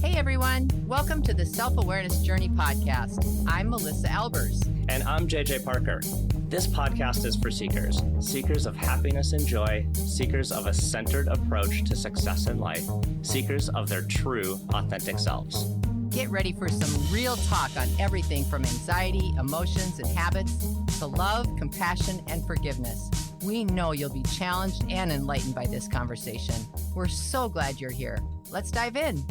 Hey everyone, welcome to the Self-Awareness Journey podcast. I'm Melissa Albers. And I'm JJ Parker. This podcast is for seekers, seekers of happiness and joy, seekers of a centered approach to success in life, seekers of their true, authentic selves. Get ready for some real talk on everything from anxiety, emotions, and habits to love, compassion, and forgiveness. We know you'll be challenged and enlightened by this conversation. We're so glad you're here. Let's dive in.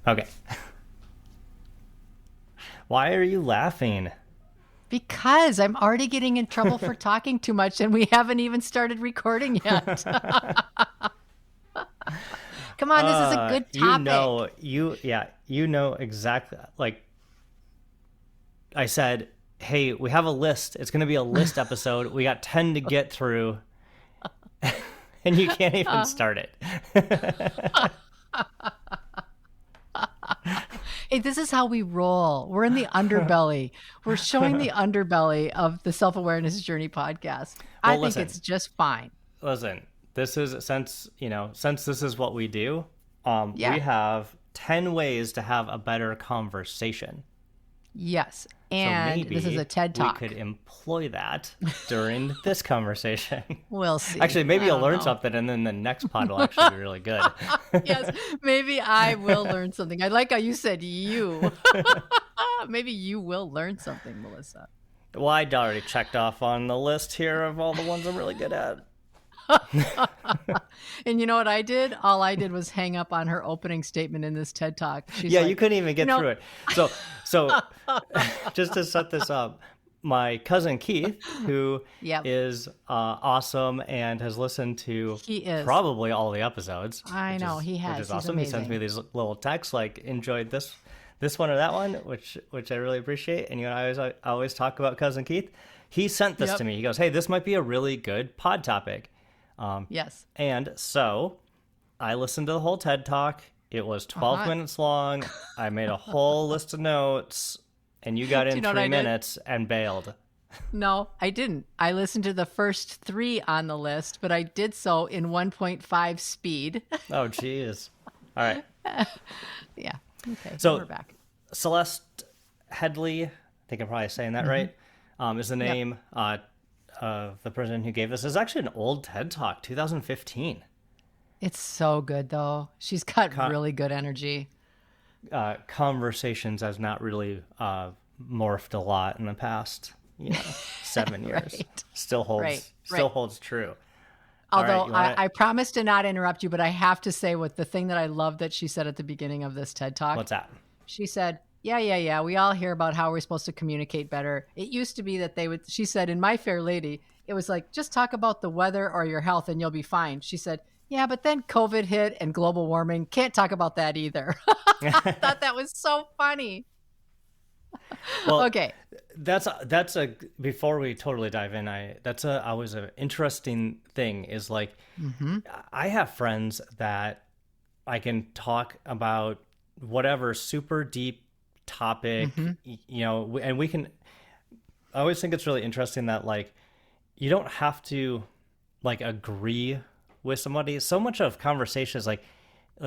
Okay. Why are you laughing? Because I'm already getting in trouble for talking too much and we haven't even started recording yet. Come on, this is a good topic. You know exactly. Like I said, hey, we have a list. It's going to be a list episode. We got 10 to get through. And you can't even start it. Hey, this is how we roll. We're in the underbelly. We're showing the underbelly of the Self-Awareness Journey podcast. I think it's just fine. Listen, this is since this is what we do. We have 10 ways to have a better conversation. Yes. And so this is a TED Talk. We could employ that during this conversation. We'll see. Actually, maybe you'll learn something, and then the next pod will actually be really good. Yes, maybe I will learn something. I like how you said you. Maybe you will learn something, Melissa. Well, I'd already checked off on the list here of all the ones I'm really good at. And you know what I did? All I did was hang up on her opening statement in this TED Talk. She's you couldn't even get through it. So just to set this up, my cousin Keith, who is awesome and has listened to probably all the episodes. I know, he has. Which is awesome. He sends me these little texts like, enjoyed this one or that one, which I really appreciate. And I always talk about cousin Keith. He sent this to me. He goes, hey, this might be a really good pod topic. Yes. And so I listened to the whole TED Talk. It was 12 minutes long. I made a whole list of notes, and you got in 3 minutes and bailed. No, I didn't. I listened to the first 3 on the list, but I did so in 1.5 speed. Oh, geez. All right. Yeah. Okay. So we're back. Celeste Headley, I think I'm probably saying that right, is the name of the person who gave this. Is actually an old TED Talk, 2015. It's so good, though. She's got really good energy. Conversations has not really morphed a lot in the past 7 years. Right. Still holds true. Although I promise to not interrupt you, but I have to say the thing that I love that she said at the beginning of this TED Talk. What's that? She said, yeah. We all hear about how we're supposed to communicate better. It used to be that she said, in My Fair Lady, it was like, just talk about the weather or your health and you'll be fine. She said, yeah, but then COVID hit and global warming. Can't talk about that either. I thought that was so funny. Well, okay. Before we totally dive in, always an interesting thing is like, I have friends that I can talk about whatever super deep topic, and we can, I always think it's really interesting that like, you don't have to like agree with somebody. So much of conversation is like,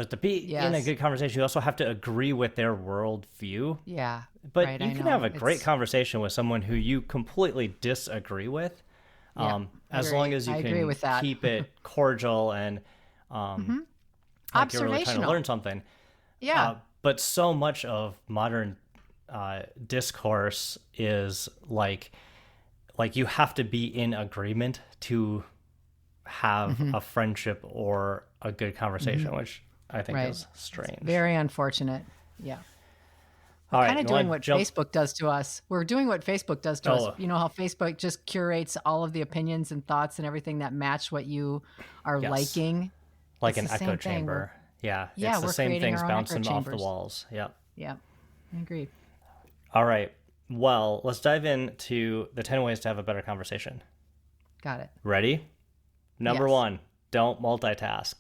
to be in a good conversation, you also have to agree with their worldview. Yeah. But you can have a great conversone with someone who you completely disagree with, as long as you can keep it cordial and like you're really trying to learn something. Yeah. But so much of modern discourse is like you have to be in agreement to have a friendship or a good conversation, which I think is strange. It's very unfortunate. Yeah. We're kind of doing what Facebook does to us. We're doing what Facebook does to us. You know how Facebook just curates all of the opinions and thoughts and everything that match what you are liking? Like an echo chamber. Yeah. It's the same things bouncing off the walls. Yep. Yeah. I agree. All right. Well, let's dive into the 10 ways to have a better conversation. Got it. Ready? Number 1, don't multitask.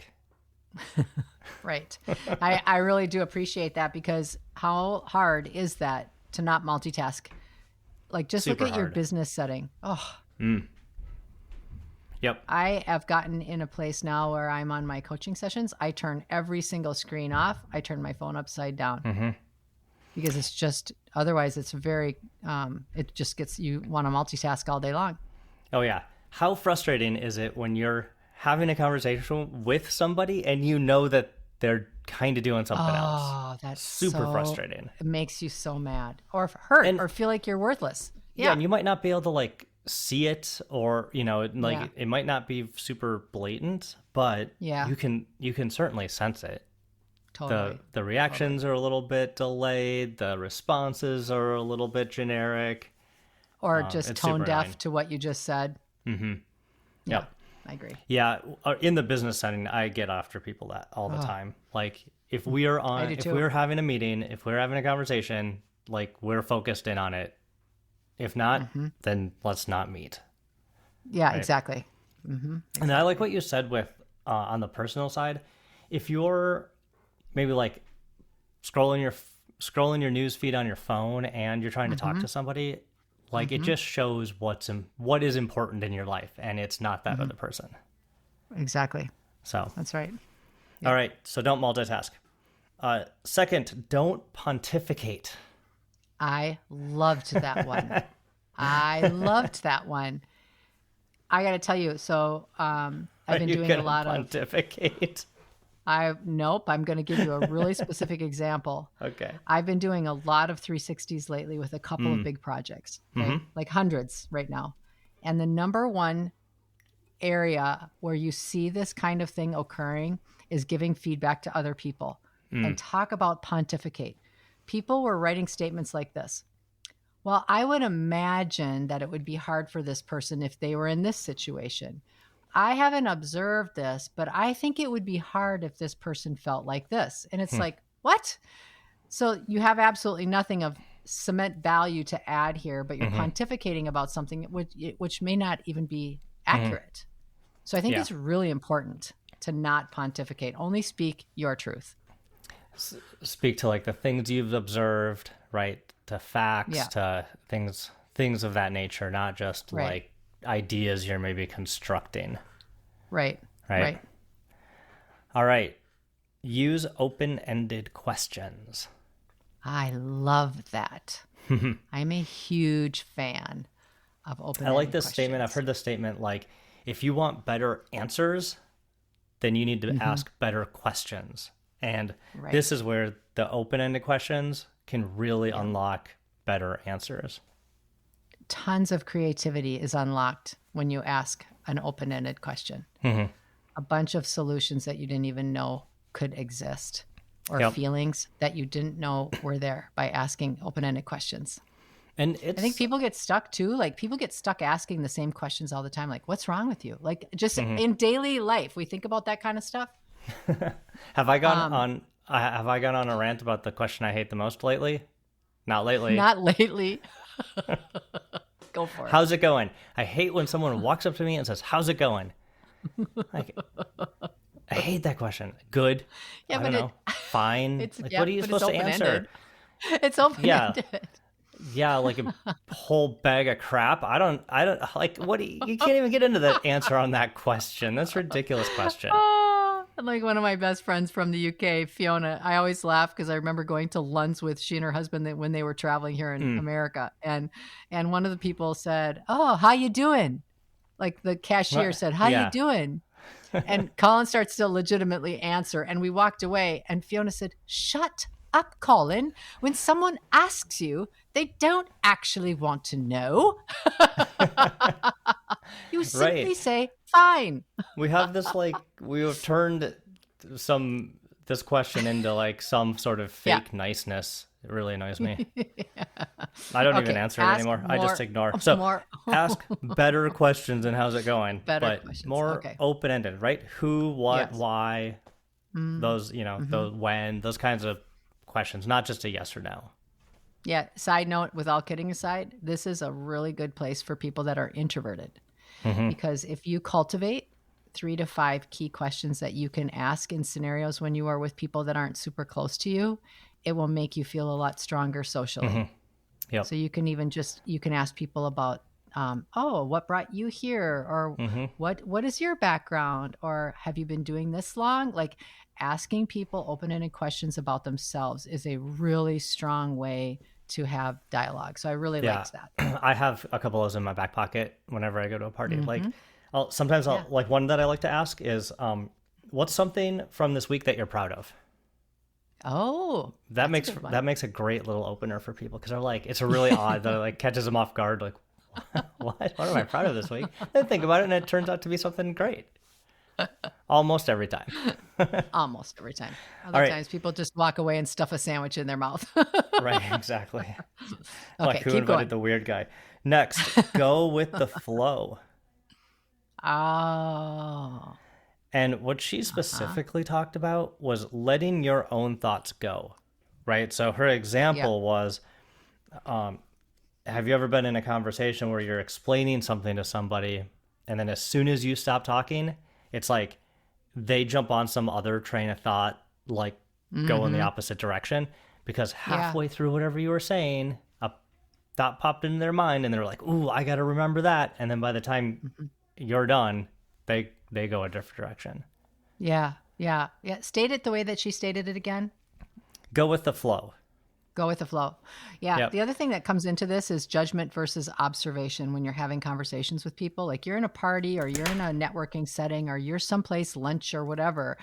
Right. I really do appreciate that, because how hard is that to not multitask? Like, just look at your business setting. Oh. Yep. I have gotten in a place now where I'm on my coaching sessions. I turn every single screen off. I turn my phone upside down because it's just, otherwise it's very, it just gets, you want to multitask all day long. Oh yeah. How frustrating is it when you're having a conversation with somebody and you know that they're kind of doing something else? Oh, that's super frustrating. It makes you so mad or hurt or feel like you're worthless. Yeah. And you might not be able to like see it, or it might not be super blatant, but you can certainly sense it. Totally. The reactions are a little bit delayed, the responses are a little bit generic, or just tone deaf to what you just said. Yeah, I agree. Yeah, in the business setting, I get after people that all the time. Like if we're having a meeting, if we're having a conversation, like we're focused in on it. If not, then let's not meet. Yeah, right? Exactly. And I like what you said with on the personal side. If you're maybe like scrolling your news feed on your phone and you're trying to talk to somebody, like it just shows what is important in your life, and it's not that other person. Exactly. So that's right. Yeah. All right. So don't multitask. Second, don't pontificate. I loved that one. I loved that one. I got to tell you, so I've been doing a lot pontificate? Nope. I'm going to give you a really specific example. Okay. I've been doing a lot of 360s lately with a couple of big projects, okay? Like hundreds right now. And the number one area where you see this kind of thing occurring is giving feedback to other people. And talk about pontificate. People were writing statements like this. Well, I would imagine that it would be hard for this person if they were in this situation. I haven't observed this, but I think it would be hard if this person felt like this. And it's like, what? So you have absolutely nothing of cement value to add here, but you're pontificating about something which may not even be accurate. So I think it's really important to not pontificate. Only speak your truth. Speak to like the things you've observed, right? To facts, to things of that nature, not just like ideas you're maybe constructing. Right. All right. Use open-ended questions. I love that. I'm a huge fan of open-ended questions. I like this statement. I've heard this statement like, if you want better answers, then you need to ask better questions. And this is where the open-ended questions can really unlock better answers. Tons of creativity is unlocked when you ask an open-ended question. A bunch of solutions that you didn't even know could exist, or feelings that you didn't know were there by asking open-ended questions. And I think people get stuck too. Like people get stuck asking the same questions all the time. Like, what's wrong with you? Like just in daily life, we think about that kind of stuff. Have I gone on a rant about the question I hate the most lately? Not lately. Not lately. Go for it. How's it going? I hate when someone walks up to me and says, "How's it going?" Like, I hate that question. Good. Yeah, I don't know. Fine. Like, what are you supposed to answer? It's open-ended. Yeah, like a whole bag of crap. I don't like you can't even get into the answer on that question. That's a ridiculous question. Like one of my best friends from the UK, Fiona, I always laugh because I remember going to lunch with she and her husband when they were traveling here in America. And one of the people said, "Oh, how you doing?" Like the cashier said, "How you doing?" And Colin starts to legitimately answer. And we walked away and Fiona said, "Shut up, Colin. When someone asks you, they don't actually want to know." You simply say, "Fine." We have this we have turned this question into like some sort of fake niceness. It really annoys me. I don't even answer it anymore. I just ignore. So ask better questions and how's it going? But questions. More open-ended, right? Who, what, why, those, those when, those kinds of questions, not just a yes or no. Yeah. Side note, with all kidding aside, this is a really good place for people that are introverted. Because if you cultivate 3 to 5 key questions that you can ask in scenarios when you are with people that aren't super close to you, it will make you feel a lot stronger socially. So you can even you can ask people about oh, what brought you here? Or Mm-hmm. what is your background? Or have you been doing this long? Like asking people open-ended questions about themselves is a really strong way to have dialogue. So I really Yeah. liked that. I have a couple of those in my back pocket whenever I go to a party. Like, Mm-hmm. sometimes Yeah. like one that I like to ask is, what's something from this week that you're proud of? Oh, that's a good one. That makes a great little opener for people, because they're like, it's a really odd that it like catches them off guard. Like, what am I proud of this week? Then think about it, and it turns out to be something great. Almost every time. Almost every time. All Other right. times people just walk away and stuff a sandwich in their mouth. Right, exactly. Okay, Like, who keep invited going. the weird guy? Next, go with the flow. Oh, And what she specifically talked about was letting your own thoughts go, right? So her example was, have you ever been in a conversation where you're explaining something to somebody, and then as soon as you stop talking, it's like they jump on some other train of thought, like go in the opposite direction, because halfway through whatever you were saying, a thought popped into their mind, and they're like, ooh, I got to remember that. And then by the time you're done, they go a different direction. yeah. State it the way that she stated it again. Go with the flow. Go with the flow. Yeah. Yep. The other thing that comes into this is judgment versus observation when you're having conversations with people. Like you're in a party or you're in a networking setting or you're someplace lunch or whatever.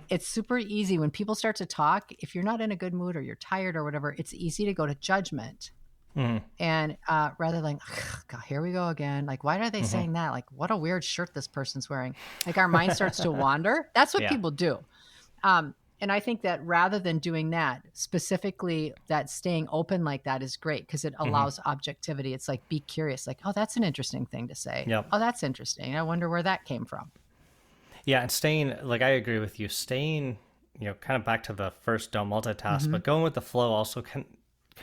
It's super easy when people start to talk. If you're not in a good mood or you're tired or whatever, it's easy to go to judgment. And rather than, God, here we go again. Like, why are they saying that? Like, what a weird shirt this person's wearing. Like our mind starts to wander. That's what people do. And I think that rather than doing that, specifically that staying open like that is great because it allows objectivity. It's like, be curious. Like, oh, that's an interesting thing to say. Yep. Oh, that's interesting. I wonder where that came from. Yeah, and staying, like, I agree with you. Staying, kind of back to the first don't multitask, but going with the flow also kind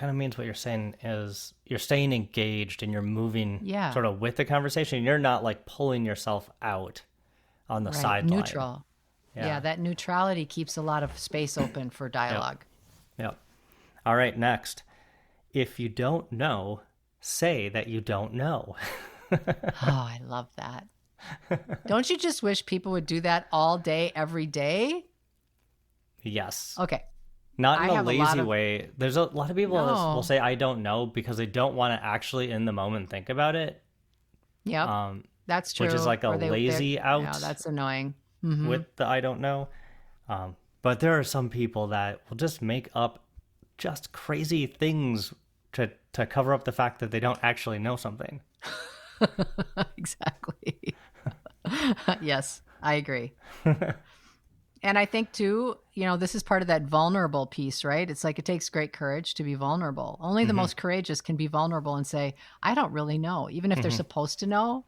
of means what you're saying is you're staying engaged and you're moving sort of with the conversation. You're not like pulling yourself out on the sideline. Neutral. Yeah, that neutrality keeps a lot of space open for dialogue. Yep. All right, next. If you don't know, say that you don't know. Oh, I love that. Don't you just wish people would do that all day, every day? Yes. Okay. Not in a lazy way. There's a lot of people that will No. say, I don't know, because they don't want to actually in the moment think about it. Yep. That's true. Which is like a lazy out. Yeah, that's annoying. With the I don't know. But there are some people that will just make up just crazy things to cover up the fact that they don't actually know something. Exactly. Yes, I agree. And I think too, this is part of that vulnerable piece, right? It's like it takes great courage to be vulnerable. Only the most courageous can be vulnerable and say, I don't really know, even if they're supposed to know.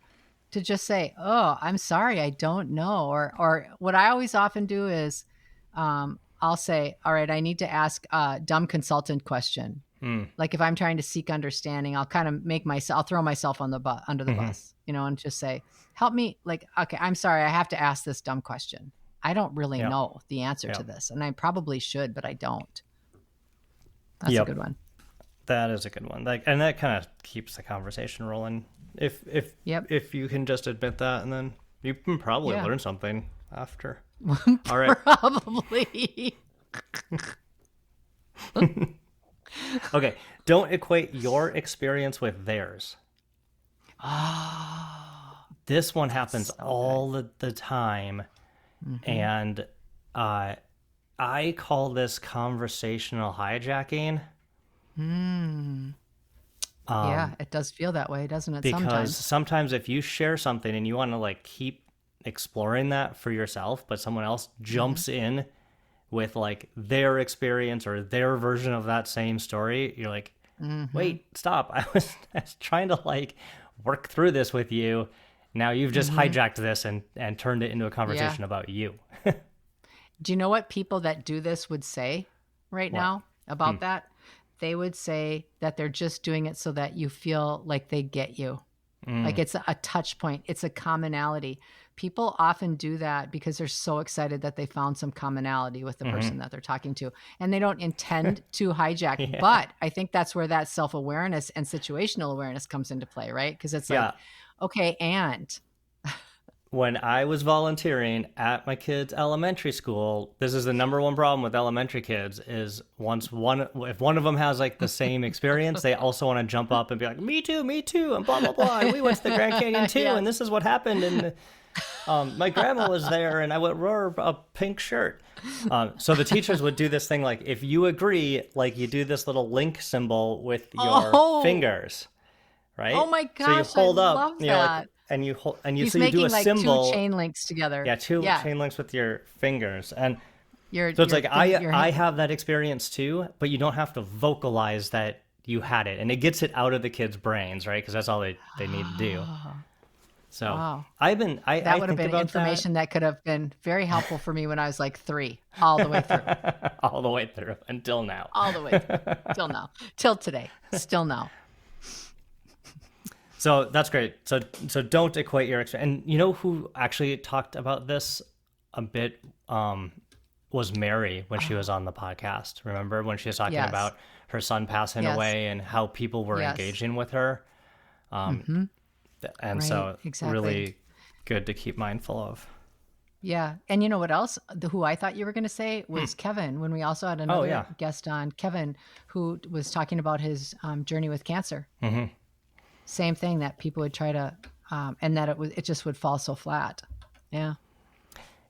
To just say, oh, I'm sorry, I don't know. Or what I always often do is I'll say, all right, I need to ask a dumb consultant question. Like if I'm trying to seek understanding, I'll kind of I'll throw myself on the under the bus, and just say, help me. Like, okay, I'm sorry, I have to ask this dumb question. I don't really know the answer to this. And I probably should, but I don't. That's a good one. That is a good one. And that kind of keeps the conversation rolling. If you can just admit that, and then you can probably learn something after. All right. Probably. Okay. Don't equate your experience with theirs. Oh, This one happens all the time. And I call this conversational hijacking. Yeah, it does feel that way, doesn't it? Because sometimes if you share something and you want to like keep exploring that for yourself, but someone else jumps in with like their experience or their version of that same story, you're like, wait, stop. I was trying to like work through this with you. Now you've just hijacked this and turned it into a conversation about you. Do you know what people that do this would say right now about that? They would say that they're just doing it so that you feel like they get you. Like it's a touch point. It's a commonality. people often do that because they're so excited that they found some commonality with the person that they're talking to, and they don't intend to hijack. Yeah. But I think that's where that self-awareness and situational awareness comes into play, right? Because it's like, okay, and when I was volunteering at my kids' elementary school, this is the number one problem with elementary kids is if one of them has like the same experience, they also want to jump up and be like, me too, and blah, blah, blah. And we went to the Grand Canyon too. And this is what happened. And my grandma was there and I wore a pink shirt. So the teachers would do this thing. Like if you agree, like you do this little link symbol with your fingers, right? Oh my gosh. So you hold up, love that. Like, and you hold, and He's so you do a like symbol. 2 chain links together. Yeah, two chain links with your fingers, and so it's like I have that experience too, but you don't have to vocalize that you had it, and it gets it out of the kids' brains, right? Because that's all they need to do. So that would have been information that could have been very helpful for me when I was like 3, all the way through, all the way through until now, all the way through till now, till today, still now. So that's great. So don't equate your experience. And you know who actually talked about this a bit was Mary when she was on the podcast. Remember when she was talking about her son passing away and how people were engaging with her? And so really good to keep mindful of. Yeah. And you know what else? Who I thought you were going to say was Kevin, when we also had another guest on, Kevin, who was talking about his journey with cancer. Mm-hmm. Same thing, that people would try to, and that it just would fall so flat. Yeah.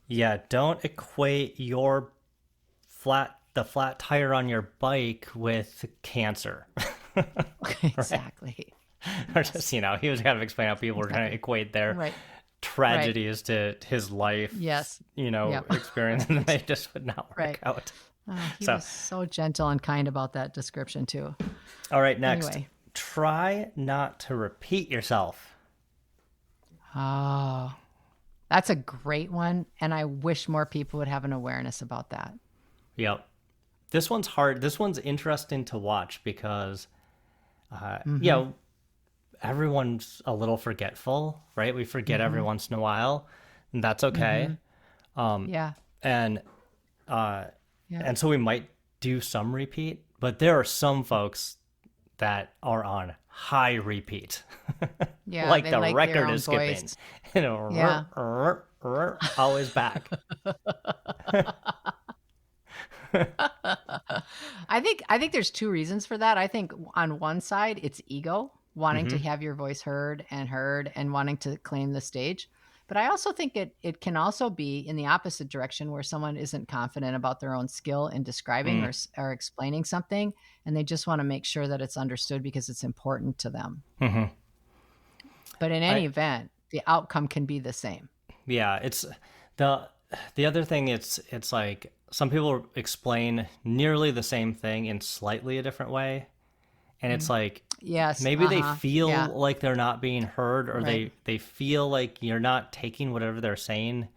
Yeah. Don't equate the flat tire on your bike with cancer. Exactly. Or just, he was kind of explaining how people were trying to equate their tragedies to his life. Yes. Experience, and they just would not work out. He was so gentle and kind about that description too. All right. Next. Anyway. Try not to repeat yourself. Oh, that's a great one. And I wish more people would have an awareness about that. Yep. This one's hard. This one's interesting to watch because, everyone's a little forgetful, right? We forget every once in a while, and that's okay. And so we might do some repeat, but there are some folks that are on high repeat. Like the record is skipping. Always back. I think there's 2 reasons for that. I think on one side, it's ego, wanting to have your voice heard and wanting to claim the stage. But I also think it can also be in the opposite direction, where someone isn't confident about their own skill in describing or explaining something, and they just want to make sure that it's understood because it's important to them. Mm-hmm. But in any event, the outcome can be the same. Yeah, it's the other thing. It's like some people explain nearly the same thing in slightly a different way. And it's like, maybe they feel like they're not being heard, or they feel like you're not taking whatever they're saying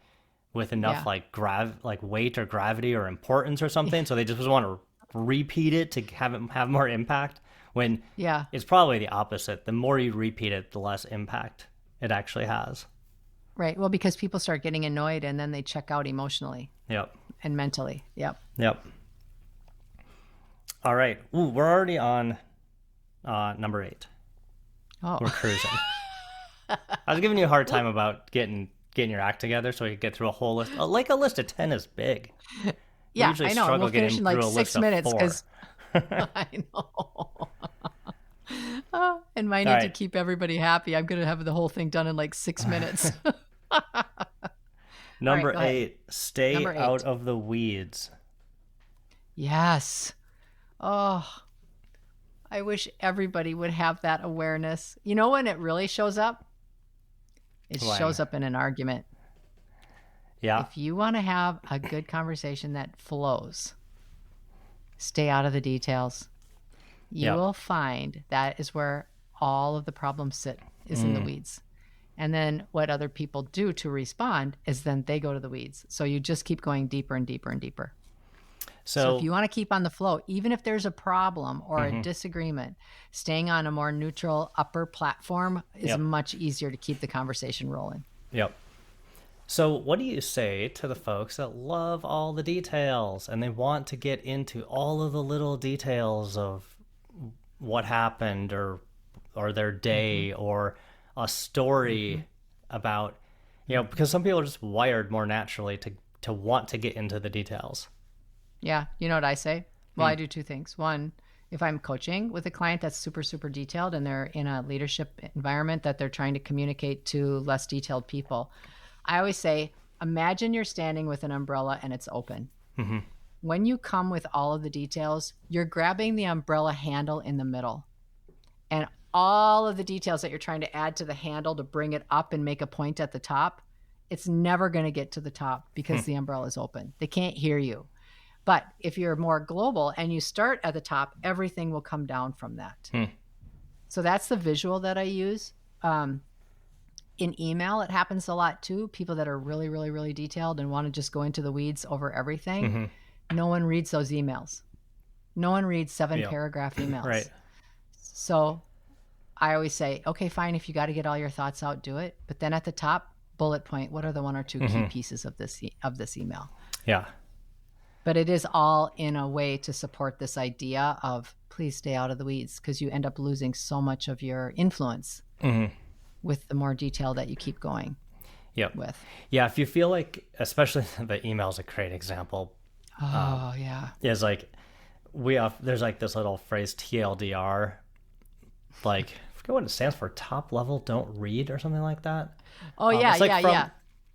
with enough like weight or gravity or importance or something. So they just want to repeat it to have it have more impact, when it's probably the opposite. The more you repeat it, the less impact it actually has. Right. Well, because people start getting annoyed and then they check out emotionally. Yep. And mentally. Yep. All right. Ooh, we're already on number 8. Oh, we're cruising. I was giving you a hard time about getting your act together so you could get through a whole list. Like a list of 10 is big. Yeah, I know. We'll finish in like 6 minutes because I know. And I need to keep everybody happy. I'm going to have the whole thing done in like 6 minutes. Number 8, stay out of the weeds. Yes. Oh, I wish everybody would have that awareness. You know when it really shows up? It shows up in an argument. Yeah. If you want to have a good conversation that flows, stay out of the details. You will find that is where all of the problems sit, is in the weeds. And then what other people do to respond is then they go to the weeds. So you just keep going deeper and deeper and deeper. So if you want to keep on the flow, even if there's a problem or a disagreement, staying on a more neutral upper platform is much easier to keep the conversation rolling. Yep. So, what do you say to the folks that love all the details and they want to get into all of the little details of what happened or their day or a story about, because some people are just wired more naturally to want to get into the details. Yeah. You know what I say? Well, I do two things. One, if I'm coaching with a client that's super, super detailed and they're in a leadership environment that they're trying to communicate to less detailed people, I always say, imagine you're standing with an umbrella and it's open. Mm-hmm. When you come with all of the details, you're grabbing the umbrella handle in the middle. And all of the details that you're trying to add to the handle to bring it up and make a point at the top, it's never going to get to the top because the umbrella is open. They can't hear you. But if you're more global and you start at the top, everything will come down from that. So that's the visual that I use. In email, it happens a lot too. People that are really, really, really detailed and want to just go into the weeds over everything. No one reads those emails. No one reads 7-paragraph emails. Right. So I always say, okay, fine. If you got to get all your thoughts out, do it. But then at the top, bullet point, what are the one or two key pieces of this email? Yeah. But it is all in a way to support this idea of please stay out of the weeds, because you end up losing so much of your influence with the more detail that you keep going with. Yeah, if you feel like, especially the email is a great example. Is like there's like this little phrase TLDR, like I forget what it stands for, top level don't read or something like that.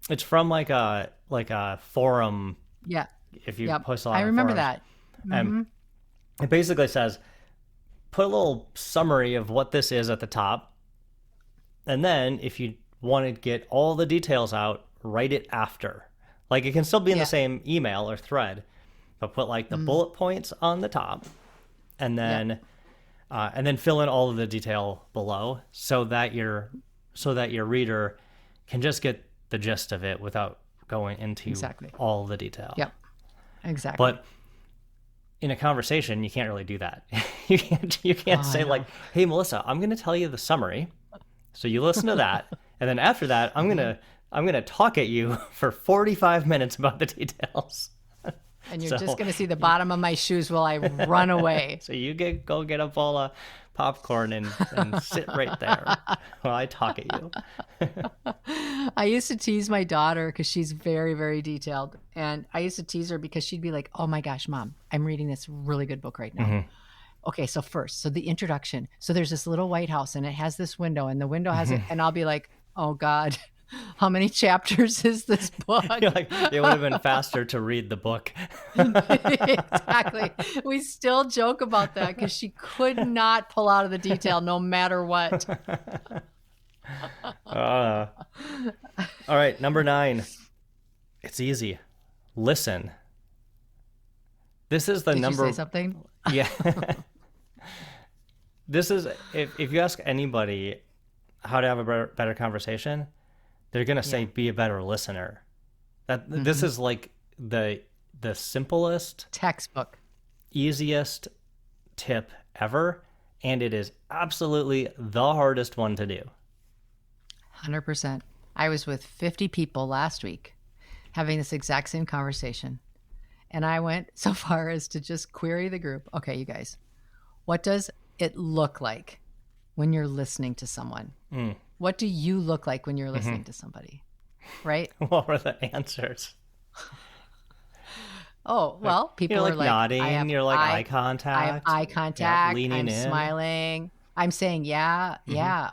It's from like a forum. Yeah. If you post a lot I of remember forums. that. And it basically says, put a little summary of what this is at the top. And then if you want to get all the details out, write it after. Like it can still be in the same email or thread, but put like the bullet points on the top and then fill in all of the detail below so that your reader can just get the gist of it without going into all the detail. Yep. Exactly. But in a conversation, you can't really do that. you can't say like, "Hey, Melissa, I'm going to tell you the summary, so you listen to that, and then after that, I'm gonna talk at you for 45 minutes about the details." And you're just going to see the bottom of my shoes while I run away. So you go get a bowl of popcorn and sit right there while I talk at you. I used to tease my daughter because she's very, very detailed. And I used to tease her because she'd be like, "Oh my gosh, Mom, I'm reading this really good book right now." Okay, so the introduction. So there's this little White House and it has this window and the window has it. And I'll be like, "Oh God, how many chapters is this book?" You're like, it would have been faster to read the book. Exactly. We still joke about that because she could not pull out of the detail no matter what. All right, number 9. It's easy. Listen. This is the Did number. You say something? Yeah. This is, if you ask anybody how to have a better conversation, they're going to say, be a better listener. This is like the simplest, textbook, easiest tip ever. And it is absolutely the hardest one to do. 100%. I was with 50 people last week having this exact same conversation. And I went so far as to just query the group. Okay, you guys, what does it look like when you're listening to someone? What do you look like when you're listening to somebody? Right? What were the answers? Oh, well, people you're are like nodding, you're like eye contact. I have eye contact. Leaning I'm in. Smiling. I'm saying, yeah,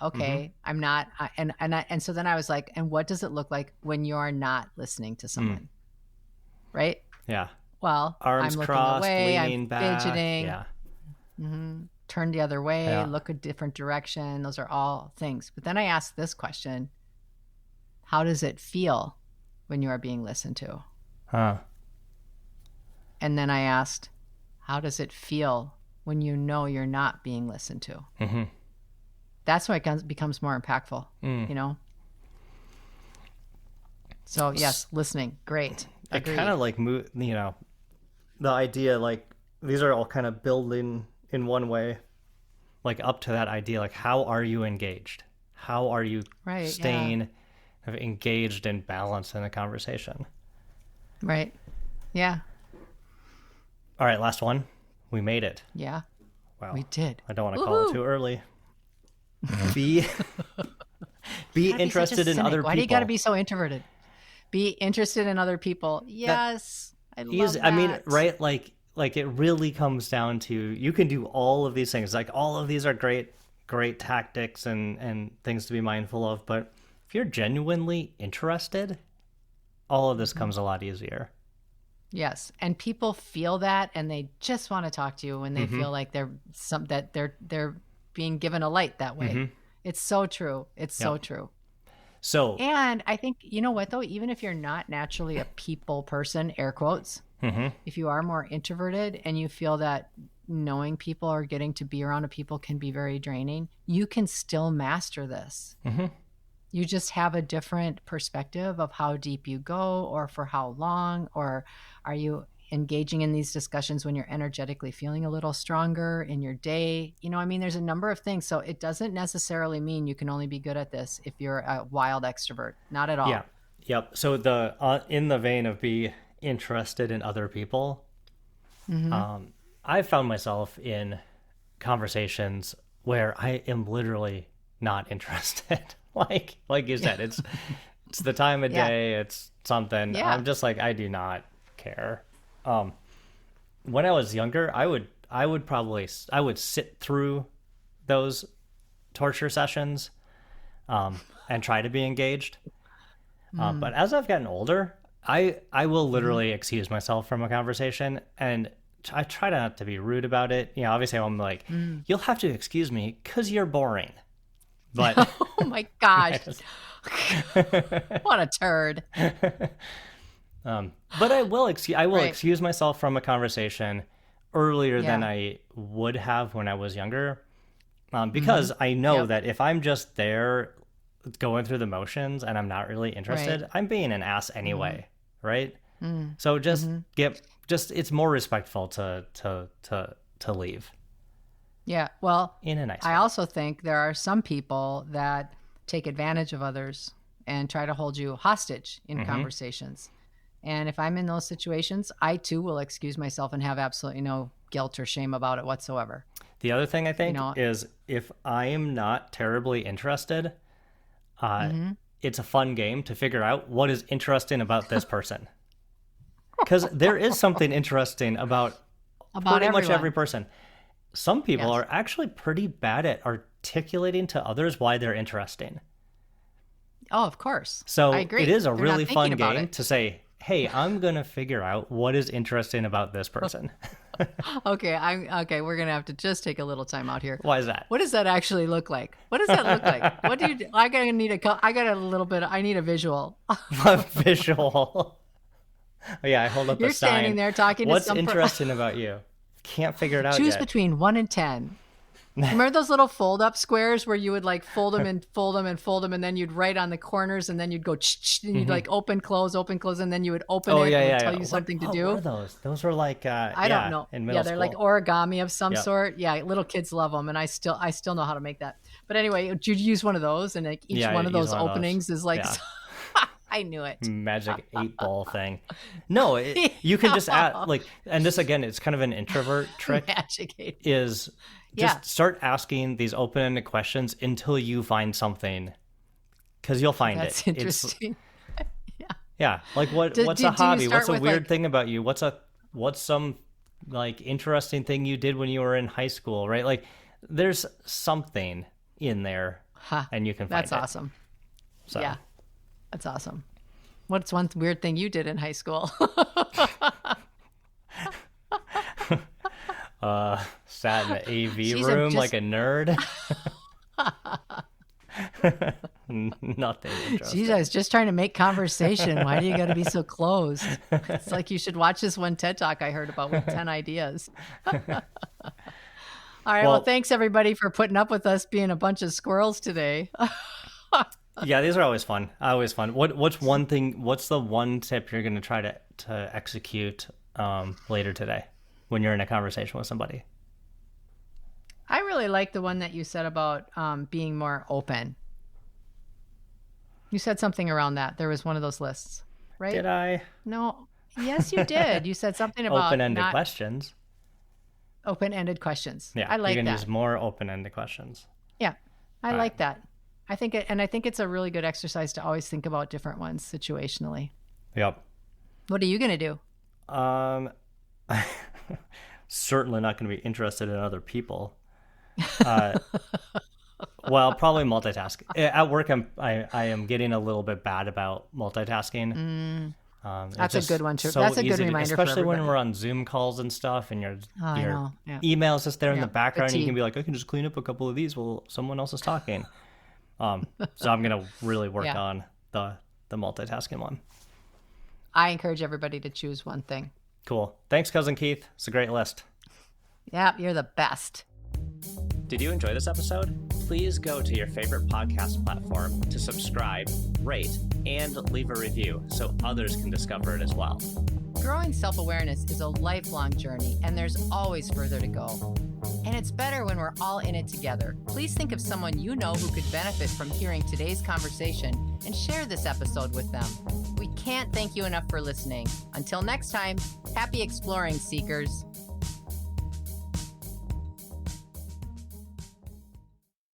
okay. I'm not. And so then I was like, and what does it look like when you're not listening to someone? Right? Yeah. Well, arms I'm looking crossed, away, leaning I'm back. fidgeting. Yeah. Turn the other way, look a different direction. Those are all things. But then I asked this question: how does it feel when you are being listened to? And then I asked, how does it feel when you know you're not being listened to? That's when it becomes more impactful, you know? So yes, listening, great. I kind of like, the idea, like these are all kind of building in one way, like up to that idea, like how are you engaged? How are you staying of engaged and balanced in a conversation. Right. Yeah. All right, last one. We made it. Yeah. Wow. We did. I don't want to call it too early. Be interested in other people. Why do you got to be so introverted? Be interested in other people. Yes. I love that. I mean, right? Like it really comes down to, you can do all of these things. Like all of these are great tactics and things to be mindful of. But if you're genuinely interested, all of this comes a lot easier. Yes. And people feel that, and they just want to talk to you when they feel like they're being given a light that way. It's so true. It's so true. So, and I think, you know what though, even if you're not naturally a people person, air quotes, if you are more introverted and you feel that knowing people or getting to be around people can be very draining, you can still master this. You just have a different perspective of how deep you go, or for how long, or are you engaging in these discussions when you're energetically feeling a little stronger in your day. You know, I mean, there's a number of things. So it doesn't necessarily mean you can only be good at this if you're a wild extrovert. Not at all. Yeah. Yep. So in the vein of be interested in other people, I've found myself in conversations where I am literally not interested. like you said, it's the time of day, it's something. I'm just like, I do not care. When I was younger, I would sit through those torture sessions, and try to be engaged. But as I've gotten older, I will literally excuse myself from a conversation, and I try not to be rude about it. You know, obviously I'm like, you'll have to excuse me because you're boring. But oh my gosh, what a turd. But I will excuse myself from a conversation earlier than I would have when I was younger, because I know that if I'm just there going through the motions and I'm not really interested, I'm being an ass anyway, right? So just it's more respectful to leave. Yeah, well, in a nice way. I also think there are some people that take advantage of others and try to hold you hostage in conversations. And if I'm in those situations, I too will excuse myself and have absolutely no guilt or shame about it whatsoever. The other thing I think is, if I am not terribly interested, it's a fun game to figure out what is interesting about this person. Because there is something interesting about pretty much every person. Some people are actually pretty bad at articulating to others why they're interesting. Oh, of course. So I agree. It is a really fun game to say, hey, I'm going to figure out what is interesting about this person. Okay, we're going to have to just take a little time out here. Why is that? What does that actually look like? What does that look like? What do you do? I need a visual. A visual. Oh, yeah, I hold up a sign. You're standing there talking What's to some interesting about you? Can't figure it out Choose yet. between 1 and 10. Remember those little fold-up squares where you would like fold them and fold them and fold them, and then you'd write on the corners, and then you'd go and you'd like open, close, and then you would open it and tell you something to do. What were those? Those were like I don't know. In middle they're school. like origami of some sort. Yeah, little kids love them, and I still know how to make that. But anyway, you'd use one of those, and like each one of those openings is like. Yeah. I knew it. Magic 8-ball thing. No, you can just add and this again, it's kind of an introvert trick. Magic 8. Is just start asking these open-ended questions until you find something, because you'll find it. That's interesting. Yeah. Like what's a hobby? What's a weird thing about you? What's some like interesting thing you did when you were in high school, right? Like there's something in there, and you can find it. That's awesome. So. Yeah. That's awesome. What's one weird thing you did in high school? Sat in the AV room like a nerd. Nothing interesting. Jeez, I was just trying to make conversation. Why do you got to be so closed? It's like you should watch this one TED Talk I heard about with 10 ideas. All right. Well, thanks everybody for putting up with us being a bunch of squirrels today. Yeah, these are always fun. What's the one tip you're going to try to execute later today when you're in a conversation with somebody? I really like the one that you said about being more open. You said something around that. There was one of those lists, right? Did I? No. Yes, you did. You said something about Open-ended questions. Open-ended questions. Yeah, I like you can that. use more open-ended questions. Yeah, I All like right. that. I think it's a really good exercise to always think about different ones situationally. Yep. What are you going to do? Certainly not going to be interested in other people. Well, probably multitask. At work, I am getting a little bit bad about multitasking. That's a good one too. So That's a good easy reminder, especially for when everybody. we're on Zoom calls and stuff, and your I know. Yeah. email's just there in the background. And you fatigue. can be like, I can just clean up a couple of these while someone else is talking. So I'm gonna really work Yeah. on the multitasking one. I encourage everybody to choose one thing. Cool. Thanks, Cousin Keith. It's a great list. Yeah, you're the best. Did you enjoy this episode? Please go to your favorite podcast platform to subscribe, rate, and leave a review so others can discover it as well. Growing self-awareness is a lifelong journey, and there's always further to go. And it's better when we're all in it together. Please think of someone you know who could benefit from hearing today's conversation and share this episode with them. We can't thank you enough for listening. Until next time, happy exploring, seekers.